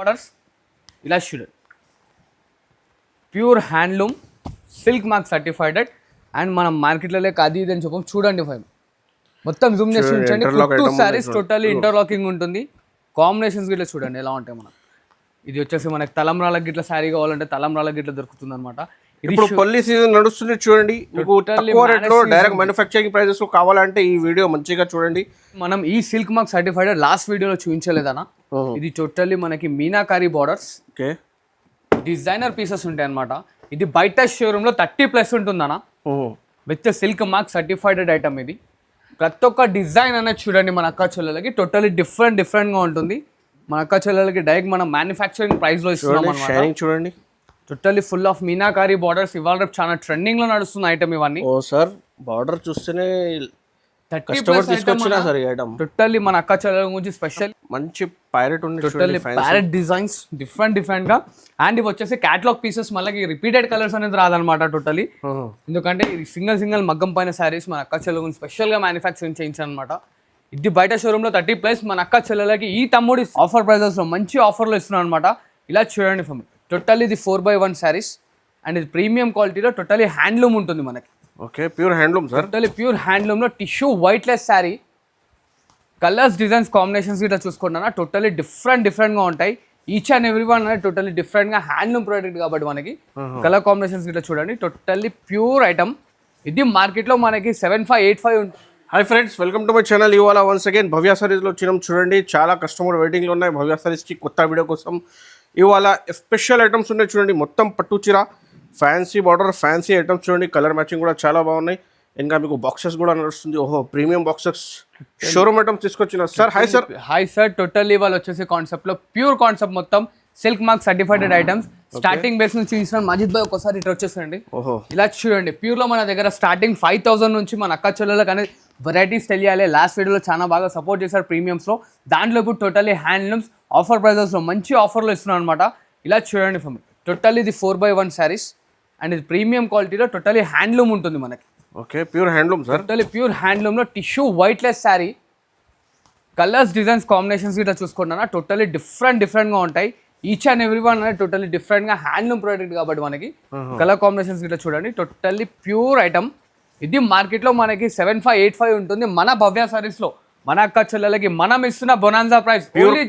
Orders ఇలా చూడండి, pure handloom silk mark certified and మనం మార్కెట్లలో అది ఇది అని చెప్పం. చూడండి ఫైవ్ మొత్తం జూమ్ చేసి ఉంచండి. టూ సారీస్ టోటల్లీ ఇంటర్లాకింగ్ ఉంటుంది. కాంబినేషన్స్ గిట్లా చూడండి ఎలా ఉంటాయి. మనం ఇది వచ్చేసి మనకి తలంబ్రాల గిట్ల శారీ కావాలంటే తలంబ్రాల గిట్ల దొరుకుతుంది అనమాట. ఇప్పుడు పల్లి సీజన్ నడుస్తుంది చూడండి. తక్కువ రేట్లో డైరెక్ట్ మ్యానుఫ్యాక్చరింగ్ ప్రైజెస్ కావాలంటే ఈ వీడియో మంచిగా చూడండి. మనం ఈ సిల్క్ మార్క్ సర్టిఫైడ్ లాస్ట్ వీడియోలో చూపించలేదన్నా. ఇది టోటల్లీ మనకి meenakari borders, okay, designer pieces ఉంటాయి అనమాట. ఇది బయట షోరూమ్ లో 30+ ఉంటుందన్నా. With silk mark certified item. ఇది ప్రతి ఒక్క డిజైన్ అనేది చూడండి మన అక్క చెల్లెలకి టోటల్లీ డిఫరెంట్ గా ఉంటుంది. మన అక్క చెల్లెలకి డైరెక్ట్ మనం మ్యానుఫ్యాక్చరింగ్ ప్రైస్ లో ఇస్తున్నాం అనమాట. చూడండి totally full of meenakari borders. ఇవాళ రేపు చాలా ట్రెండింగ్ లో నడుస్తున్న ఐటమ్ ఇవన్నీ. ఓ సార్, బార్డర్ చూస్తేనే టోటల్లీ మన అక్క చెల్లెల గురించి స్పెషల్ మంచి పైరెట్ ఉంది. టోటల్లీ ప్యారెట్ డిజైన్స్ డిఫరెంట్ గా. అండ్ ఇవి వచ్చేసి క్యాటలాగ్ పీసెస్, మళ్ళీ రిపీటెడ్ కలర్స్ అనేది రాదనమాట టోటల్లీ. ఎందుకంటే ఇది సింగిల్ మగ్గం పైన శారీస్ మన అక్క చెల్లెల గురించి స్పెషల్ గా మ్యానుఫ్యాక్చరింగ్ చేయించాను అనమాట. ఇది బయట షోరూమ్ లో 30+. మన అక్క చెల్లెలకి ఈ తమ్ముడి ఆఫర్ ప్రైజెస్ లో మంచి ఆఫర్ లో ఇస్తున్నాను అనమాట. ఇలా చూడండి ఫమ్ టోటల్లీ ఇది 4/1 శారీస్ అండ్ ఇది ప్రీమియం క్వాలిటీలో టోటల్లీ హ్యాండ్లూమ్ ఉంటుంది మనకి. Okay, pure handloom sir. Totally pure handloom లో tissue weightless sari. Colours designs combinations గిట్లా చూసుకుంటున్నా టోటల్లీ డిఫరెంట్ గా ఉంటాయి. ఈచ్ అండ్ ఎవ్రీ వన్ అనేది టోటల్లీ డిఫరెంట్ గా హ్యాండ్లూమ్ ప్రోడక్ట్ కాబట్టి మనకి కలర్ కాంబినేషన్స్ గిట్లా చూడండి టోటల్లీ ప్యూర్ ఐటమ్. ఇది మార్కెట్ లో మనకి 7585 ఉంటుంది. Hi friends, welcome to my channel. ఇవాళ వన్స్ అగైన్ భవ్య సారీస్లో వచ్చినాం. చూడండి చాలా కస్టమర్ వెయిటింగ్లో ఉన్నాయి భవ్య సారీస్కి కొత్త వీడియో కోసం. ఇవాళ స్పెషల్ ఐటమ్స్ ఉన్నాయి చూడండి. మొత్తం పట్టు చీర, ఫ్యాన్సీ బార్డర్, ఫ్యాన్సీ ఐటమ్స్ చూడండి. కలర్ మ్యాచింగ్ కూడా చాలా బాగున్నాయి. ఇంకా మీకు బాక్సెస్ కూడా నడుస్తుంది. ఓహో, ప్రీమియం బాక్సెస్ షోరూమ్ ఐటమ్స్ తీసుకొచ్చిన sir. Hi sir. Hi sir. Totally వాళ్ళు వచ్చేసి కాన్సెప్ట్ లో ప్యూర్ కాన్సెప్ట్ మొత్తం silk mark certified items. Starting base నుంచి ఇచ్చిన మజిద్ భాయ్ ఒకసారి ఇట్లా వచ్చేసండి. ఓహో, ఇలా చూడండి. ప్యూర్ లో మన దగ్గర స్టార్టింగ్ 5000 నుంచి మన అక్క చెల్లెలకు అనేది వెరైటీస్ తెలియాలి. లాస్ట్ వీడియోలో చాలా బాగా సపోర్ట్ చేశారు ప్రీమియమ్స్ లో. దాంట్లో ఇప్పుడు టోటల్లీ హ్యాండ్లూమ్స్ ఆఫర్ ప్రైజెస్ లో మంచి ఆఫర్లో ఇస్తున్నాను అనమాట. ఇలా చూడండి ఫమ్ టోటల్లీ ఇది 4/1 శారీస్ అండ్ ఇది ప్రీమియం క్వాలిటీలో టోటల్లీ హ్యాండ్లూమ్ ఉంటుంది మనకి. Okay, pure handloom sir. Totally pure handloom లో tissue weightless sari. Colours designs combinations ఇట్లా చూసుకుంటున్నా టోటల్లీ డిఫరెంట్ గా ఉంటాయి. ఈచ్ అండ్ ఎవ్రీ వన్ అనేది టోటల్లీ డిఫరెంట్ గా హ్యాండ్లూమ్ ప్రోడక్ట్ కాబట్టి మనకి కలర్ కాంబినేషన్స్ ఇట్లా చూడండి టోటల్లీ ప్యూర్ ఐటమ్. ఇది మార్కెట్ లో మనకి 7585 ఉంటుంది. మన భవ్య సారీస్ లో మన అక్క చెల్లెలకి మనం ఇస్తున్న బొనాన్జా ప్రైస్ ఓన్లీ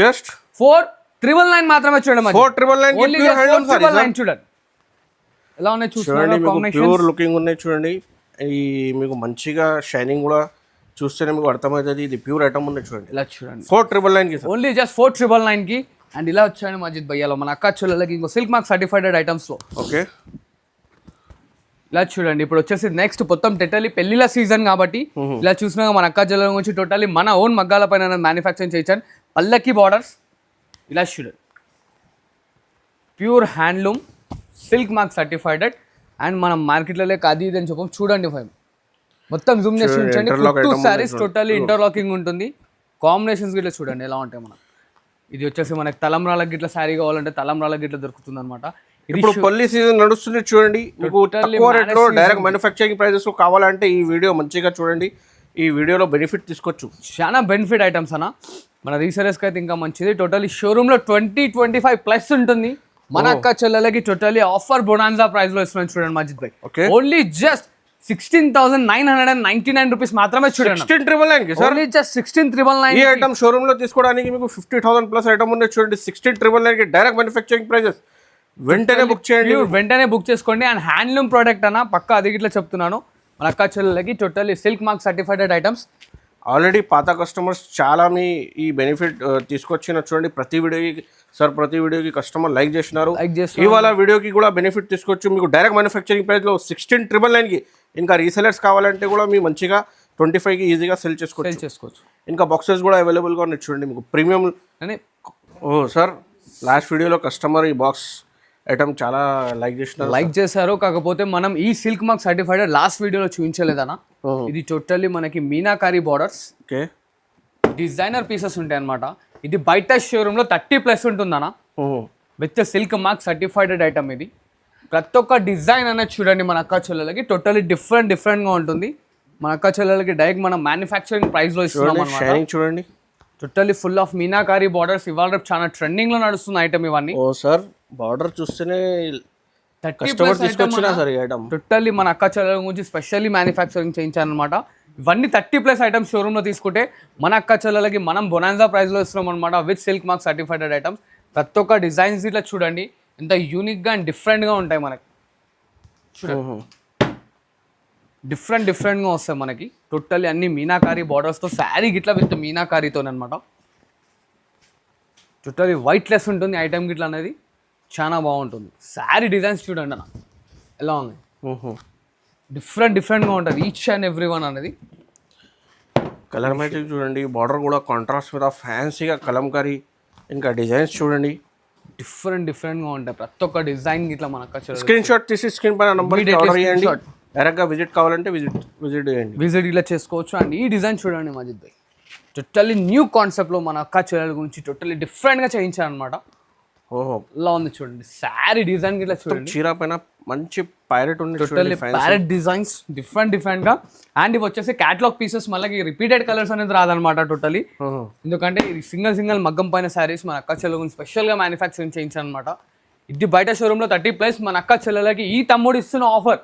జస్ట్ 4999 మాత్రమే. చూడండి 4999 చూడండి ఎలా ఉన్నాయి చూడండి. ప్యూర్ లుకింగ్ ఉన్నాయి చూడండి. ఈ మీకు మంచిగా షైనింగ్ కూడా చూస్తేనే మీకు అర్థమవుతుంది. ఇది ప్యూర్ ఐటమ్ ఉన్నాయి చూడండి. ఇలా చూడండి 4999 కి ఓన్లీ జస్ట్ 4999 కి. అండ్ ఇలా వచ్చాయండి మజిద్ భయ్యాలో మన అక్క చెల్లెలకి ఇంకో సిల్క్ మార్క్ సర్టిఫైడ్ ఐటమ్స్ లో. ఓకే, ఇలా చూడండి. ఇప్పుడు వచ్చేసి నెక్స్ట్ మొత్తం టోటల్లీ పెళ్లిల సీజన్ కాబట్టి ఇలా చూసినా మన అక్క చెల్లెల గురించి టోటల్లీ మన ఓన్ మగ్గాల పైన మ్యానుఫ్యాక్చరింగ్ చేయించాను. పల్లకి బార్డర్స్ ఇలా చూడండి. Pure handloom silk mark certified and మనం మార్కెట్లలో అది ఇది అని చెప్పం. చూడండి ఫైవ్ మొత్తం జూమ్ చేసి ఉంచండి. టూ సారీస్ టోటల్లీ ఇంటర్లాకింగ్ ఉంటుంది. కాంబినేషన్స్ గిట్లా చూడండి ఎలా ఉంటాయి. మనం ఇది వచ్చేసి మనకి తలంబ్రాల గిట్ల శారీ కావాలంటే తలంబ్రాల గిట్ల దొరుకుతుంది అనమాట. ఇప్పుడు పల్లి సీజన్ నడుస్తుంది చూడండి. మీకు తక్కువ రేట్లో డైరెక్ట్ మ్యానుఫ్యాక్చరింగ్ ప్రైజెస్ కావాలంటే ఈ వీడియో మంచిగా చూడండి. ఈ వీడియోలో బెనిఫిట్ తీసుకోవచ్చు. చాలా బెనిఫిట్ ఐటమ్స్ అన్న మన రీసెలర్స్కి అయితే ఇంకా మంచిది. టోటల్లీ షోరూమ్ లో 20-25+ ఉంటుంది. మన అక్క చెల్లెలకి టోటల్లీ ఆఫర్ బొనాన్జా ప్రైస్ లో ఇస్తున్నాను చూడండి మజిద్ భాయ్. ఓన్లీ జస్ట్ 16,999 రూపీస్ మాత్రమే చూడండి. 16,999 జస్ట్ 16,999. ఈ ఐటమ్ షోరూమ్ లో తీసుకోవడానికి మీకు 50,000+ ఐటమ్ ఉంది చూడండి. 16,999 కి డైరెక్ట్ మ్యానుఫ్యాక్చరింగ్ ప్రైజెస్. వెంటనే బుక్ చేయండి, వెంటనే బుక్ చేసుకోండి. అండ్ హ్యాండ్లూమ్ ప్రోడక్ట్ అన్న పక్క అది ఇట్లా చెప్తున్నాను. మన అక్క చెల్లెలకి totally silk mark certified items. Already పాత కస్టమర్స్ చాలా మీ ఈ బెనిఫిట్ తీసుకొచ్చిన చూడండి. ప్రతి వీడియోకి కస్టమర్ లైక్ చేసినారు. ఇవాళ వీడియోకి కూడా బెనిఫిట్ తీసుకోవచ్చు. మీకు డైరెక్ట్ మ్యానుఫ్యాక్చరింగ్ ప్రైస్ లో 16,999 కి. ఇంకా రీసెలర్స్ కావాలంటే కూడా మీ మంచిగా 25 కి ఈజీగా సెల్ చేసుకోవచ్చు. ఇంకా బాక్సెస్ కూడా అవైలబుల్గా ఉన్నాయి చూడండి. మీకు ప్రీమియం అని. ఓ సార్, లాస్ట్ వీడియోలో కస్టమర్ ఈ బాక్స్ ఐటమ్ చాలా లైక్ చేశారు. కాకపోతే మనం ఈ సిల్క్ మార్క్ సర్టిఫైడ్ లాస్ట్ వీడియోలో చూపించలేదన్నా. ఇది టోటల్లీ మనకి meenakari borders, okay, designer pieces ఉంటాయి అనమాట. ఇది బయట షోరూమ్ లో 30+ ఉంటుందన్నా. With silk mark certified item. ఇది ప్రతి ఒక్క డిజైన్ అనేది చూడండి మన అక్క చెల్లెలకి టోటల్లీ డిఫరెంట్ గా ఉంటుంది. మన అక్క చెల్లెలకి డైరెక్ట్ మనం మ్యానుఫ్యాక్చరింగ్ ప్రైస్ లో ఇస్తున్నాం. షైనింగ్ చూడండి totally full of meenakari borders. ఇవాళ రేపు చాలా ట్రెండింగ్ లో నడుస్తున్న ఐటమ్ ఇవన్నీ. ఓ సార్ బార్డర్ చూస్తేనే 30 కస్టమర్ తీసుకొచ్చినా సార్ ఈ ఐటమ్ టోటల్లీ మన అక్క చెల్లెల గురించి స్పెషల్లీ మ్యానుఫ్యాక్చరింగ్ చేయించారనమాట. ఇవన్నీ 30+ ఐటమ్స్ షోరూమ్ లో తీసుకుంటే మన అక్క చెల్లెలకి మనం బొనాన్జా ప్రైస్ లో ఇస్తున్నాం అనమాట, with silk mark certified items. ప్రతి ఒక్క డిజైన్స్ ఇట్లా చూడండి ఎంత యూనిక్ గా అండ్ డిఫరెంట్ గా ఉంటాయి మనకి. చూడండి డిఫరెంట్ గా వస్తాయి మనకి. టోటల్లీ అన్ని మీనాకారి బార్డర్స్ తో శారీ గిట్లా విత్ మీనాకారితో అనమాట. టోటల్లీ వైట్ లెస్ ఉంటుంది ఐటమ్ గిట్లా అనేది, చాలా బాగుంటుంది. శారీ డిజైన్స్ చూడండి అన్న ఎలా ఉన్నాయి, డిఫరెంట్గా ఉంటుంది ఈచ్ అండ్ ఎవ్రీ వన్ అనేది. కలర్ మ్యాచింగ్ చూడండి, బార్డర్ కూడా కాంట్రాస్ట్ మీద ఫ్యాన్సీగా కలంకారీ, ఇంకా డిజైన్స్ చూడండి డిఫరెంట్గా ఉంటాయి. ప్రతి ఒక్క డిజైన్ ఇట్లా మనకు స్క్రీన్ షాట్ తీసి స్క్రీన్ పైన నంబర్ ఆర్డర్ చేయండి. డైరెక్ట్గా విజిట్ కావాలంటే విజిట్ చేయండి, విజిట్ ఇలా చేసుకోవచ్చు. అండ్ ఈ డిజైన్ చూడండి మజిద్ భాయ్, టోటల్లీ న్యూ కాన్సెప్ట్లో మన అక్క చెల్లెల గురించి టోటల్లీ డిఫరెంట్గా చేయించాను అనమాట. ఓహో ఇలా ఉంది చూడండి శారీ డిజైన్ ఇట్లా చూడండి. చీర పైన మంచి పైరెట్ ఉంది, టోటల్లీ ప్యారెట్ డిజైన్స్ డిఫరెంట్ గా. అండ్ ఇవి వచ్చేసి క్యాటలాగ్ పీసెస్, మళ్ళీ రిపీటెడ్ కలర్స్ అనేది రాదనమాట టోటల్లీ. ఎందుకంటే ఇది సింగిల్ మగ్గం పైన శారీస్ మన అక్క చెల్లెల గురించి స్పెషల్ గా మ్యానుఫ్యాక్చరింగ్ చేయించాను అనమాట. ఇది బయట షోరూమ్ లో 30+, మన అక్క చెల్లెలకి ఈ తమ్ముడు ఇస్తున్న ఆఫర్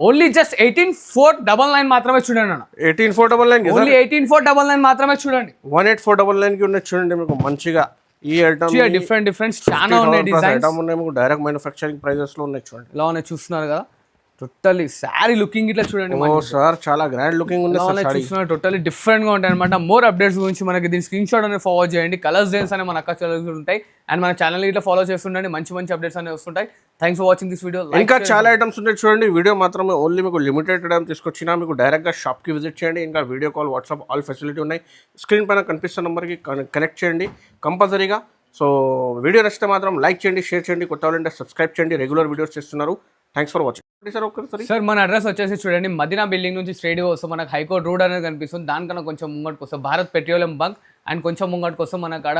ఓన్లీ జస్ట్ 18,499 మాత్రమే చూడండి అన్న. 18,499 ఓన్లీ 18,499 మాత్రమే చూడండి. 18,499 కి ఉన్నది చూడండి మీకు మంచిగా. ఈ ఐటమ్ డిఫరెంట్ చాలా ఉన్నాయి డిజైన్స్. ఐటమ్ ఉన్నాయి మీకు డైరెక్ట్ మ్యానుఫ్యాక్చరింగ్ ప్రైజెస్ లో ఉన్నాయి చూడండి. ఇలా ఉన్నాయి చూస్తున్నారు కదా, టోటల్లీ శారీ లుకింగ్ ఇట్లా చూడండి. ఓ సార్ చాలా గ్రాండ్ లుకింగ్ ఉంది సార్. చూస్తున్నారు టోటల్లీ డిఫరెంట్ గా ఉంటాయి అనమాట. మోర్ అప్డేట్స్ గురించి మనకి దీని స్క్రీన్ షాట్ అనేది ఫార్వర్డ్ చేయండి. కలర్స్ డిజైన్స్ అనే మన అక్క చెల్లెలు ఉంటాయి. అండ్ మన ఛానల్ ఇట్లా ఫాలో చేస్తుండండి, మంచి అప్డేట్స్ అనేవి వస్తుంటాయి. Thanks for watching this video. ఇంకా చాలా ఐటమ్స్ ఉంటాయి చూడండి. వీడియో మాత్రమే ఓన్లీ మీకు లిమిటెడ్ ఐటమ్ తీసుకొచ్చినా మీకు డైరెక్ట్గా షాప్కి విజిట్ చేయండి. ఇంకా video call, WhatsApp all facility ఉన్నాయి. స్క్రీన్ పైన కనిపిస్తున్న నెంబర్కి కనెక్ట్ చేయండి కంపల్సరీగా. సో వీడియో నచ్చితే మాత్రం లైక్ చేయండి, షేర్ చేయండి, కొత్త వాళ్ళంటే సబ్స్క్రైబ్ చేయండి. రెగ్యులర్ వీడియోస్ చేస్తున్నారు. Thanks for watching sir. ఒకసారి సార్ మన అడ్రస్ వచ్చేసి చూడండి, మదీనా బిల్డింగ్ నుంచి స్ట్రైట్గా వస్తాం మనకు హైకోర్ట్ రోడ్ అనేది కనిపిస్తుంది. దానికన్నా కొంచెం ముంగటికి వస్తాం భారత్ పెట్రోలియం బంక్, అండ్ కొంచెం ముంగటికి వస్తాం మనకు ఆడ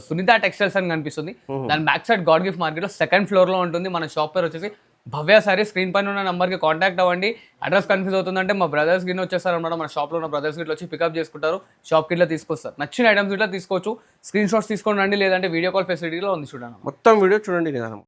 సునీత టెక్స్టైల్స్ అని కనిపిస్తుంది. దాని back side God gift market లో 2nd ఫ్లోర్ లో ఉంటుంది. మన షాప్ పేరు వచ్చేసి భవ్య సారీ. స్క్రీన్ పైన ఉన్న నెంబర్కి కాంటాక్ట్ అవ్వండి. అడ్రస్ కన్ఫ్యూజ్ అవుతుందంటే మా బ్రదర్స్ గిన్నె వచ్చేస్తారు అనమాట. మన షాప్లో ఉన్న బ్రదర్స్ గిట్ల వచ్చి పికప్ చేసుకుంటారు, షాప్కి ఇట్లా తీసుకొస్తారు. నచ్చిన ఐటమ్స్ ఇట్లా తీసుకోవచ్చు. స్క్రీన్ షాట్స్ తీసుకోండి, లేదంటే వీడియో కాల్ ఫెసిలిటీలో ఉంది చూడండి. మొత్తం వీడియో చూడండి నిదానం.